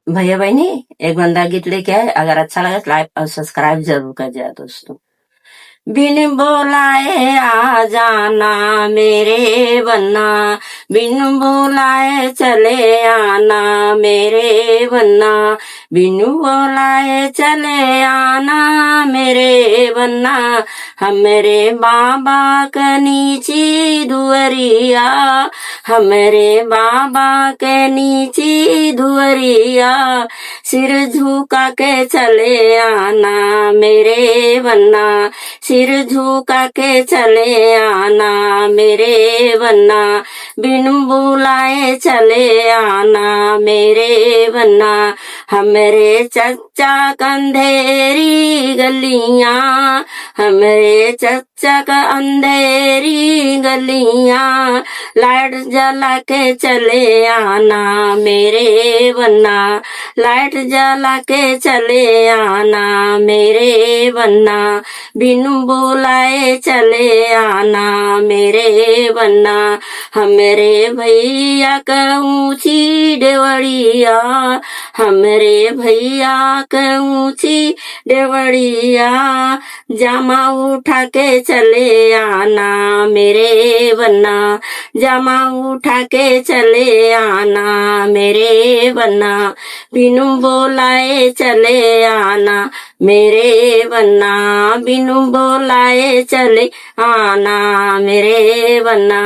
भैया बहनी, एक बंदा गीत लेके आए। अगर अच्छा लगे तो लाइक और सब्सक्राइब जरूर कर दिया दोस्तों। बिन बोलाए आ जाना मेरे बन्ना, बिन बोलाए चले आना मेरे बन्ना, बिन बोलाए चले आना मेरे बन्ना। हमरे बाबा के नीची दुअरिया, हमरे बाबा के नीची दुअरिया, सिर झुका के चले आना मेरे बन्ना, सिर झुका के चले आना मेरे बन्ना, बिन बुलाए चले आना मेरे बन्ना। हमरे चच्चा कंधेरी गलियां, हमरे चच्चा का अंधेरी गलियां, लाइट जला के चले आना मेरे बन्ना, लाइट जला के चले आना मेरे बन्ना, बिन बुलाए चले आना मेरे बन्ना। हमरे भैया का ऊंची डेवड़िया, हमरे भैया का ऊंची डेवड़िया, जामा उठा के चले आना मेरे बन्ना, जामा उठा के चले आना मेरे बन्ना, बिनु बोलाए चले आना मेरे बन्ना, बिनु बोलाए चले आना मेरे बन्ना।